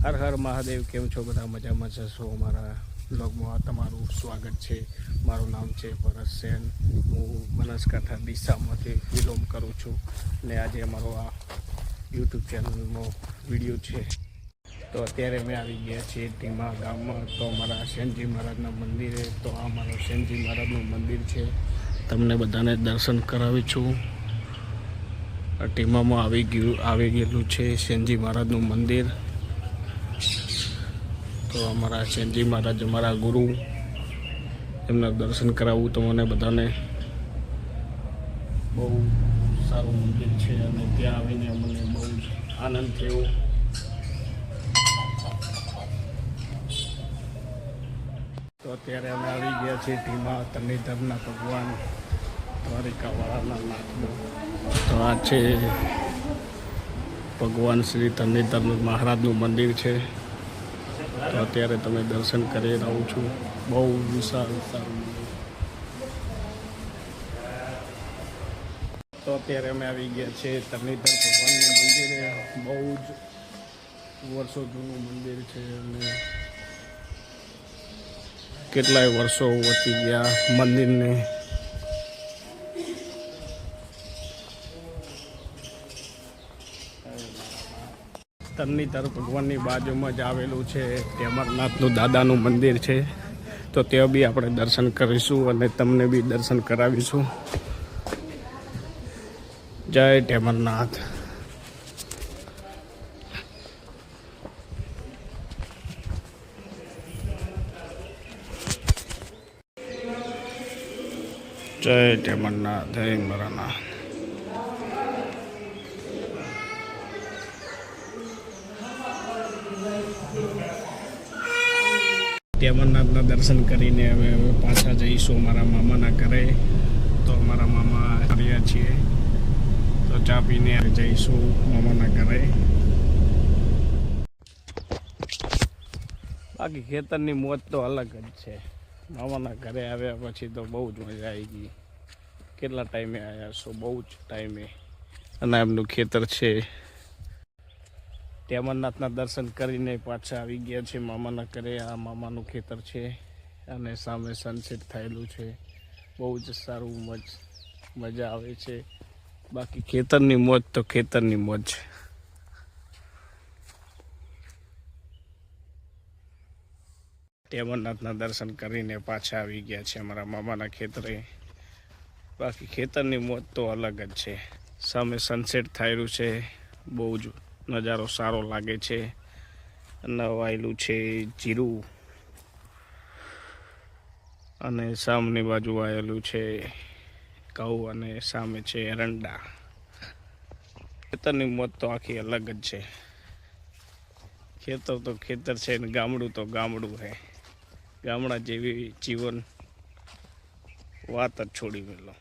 હર હર મહાદેવ. કેમ છો બધા? મજામાં જશો? અમારા બ્લોગમાં તમારું સ્વાગત છે. મારું નામ છે ભરત સેન. હું બનાસકાંઠા ડીસામાંથી બિલોંગ કરું છું ને આજે અમારો આ યુટ્યુબ ચેનલનો વિડીયો છે. તો અત્યારે અમે આવી ગયા છીએ ટીમા ગામમાં, તો અમારા સેનજી મહારાજના મંદિરે. તો આ અમારું સેનજી મહારાજનું મંદિર છે. તમને બધાને દર્શન કરાવી છું. ટીમામાં આવી ગયેલું છે સેનજી મહારાજનું મંદિર. તો અમારા સેનજી મહારાજ અમારા ગુરુ, એમના દર્શન કરાવવું તો મને બધાને બહુ સારું મંદિર છે અને ત્યાં આવીને મને બહુ જ આનંદ થયો. તો અત્યારે અમે આવી ગયા છીએ ટીમા તરણેતરના ભગવાન દ્વારિકાવાળાના નાથમાં. તો આ છે ભગવાન શ્રી તરણેતર મહારાજનું મંદિર છે. તો અત્યારે તમે દર્શન કરી રહું છું. બહુ વિશાળ સારું મંદિર. તો અત્યારે અમે આવી ગયા છીએ તરણેતર ભગવાનનું મંદિરે. બહુ જ વર્ષો જૂનું મંદિર છે અને કેટલાય વર્ષો વધી ગયા મંદિરને. તરણેતર ભગવાનની બાજુમાં જ આવેલું છે તે અમરનાથનું દાદાનું મંદિર છે. તો ત્યાં બી આપણે દર્શન કરીશું અને તમને બી દર્શન કરાવીશું. જય ઢેમરનાથ. જય ઢેમરનાથ. જય મરાનાથ. અમરનાથના દર્શન કરીને હવે પાછા જઈશું મારા મામાના ઘરે. તો મારા મામા આવ્યા છીએ, તો ચા પીને જઈશું મામાના ઘરે. બાકી ખેતરની મોજ તો અલગ જ છે. મામાના ઘરે આવ્યા પછી તો બહુ જ મજા આવી ગઈ. કેટલા ટાઈમે આવ્યા છો? બહુ જ ટાઈમે. અને એમનું ખેતર છે. તે અમરનાથના દર્શન કરીને પાછા આવી ગયા છે મામાના ઘરે. આ મામાનું ખેતર છે અને સામે સનસેટ થયેલું છે. બહુ જ સારું મજા આવે છે. બાકી ખેતરની મોજ તો ખેતરની મોજ. તે અમરનાથના દર્શન કરીને પાછા આવી ગયા છે અમારા મામાના ખેતરે. બાકી ખેતરની મોજ તો અલગ જ છે. સામે સનસેટ થયેલું છે. બહુ જ નજારો સારો લાગે છે. નવાયેલું છે જીરું અને સામની બાજુ આવેલું છે ઘઉં અને સામે છે એરંડા. ખેતરની મોજ તો આખી અલગ જ છે. ખેતર તો ખેતર છે ને ગામડું તો ગામડું છે. ગામડા જેવી જીવન વાત જ છોડી મેલો.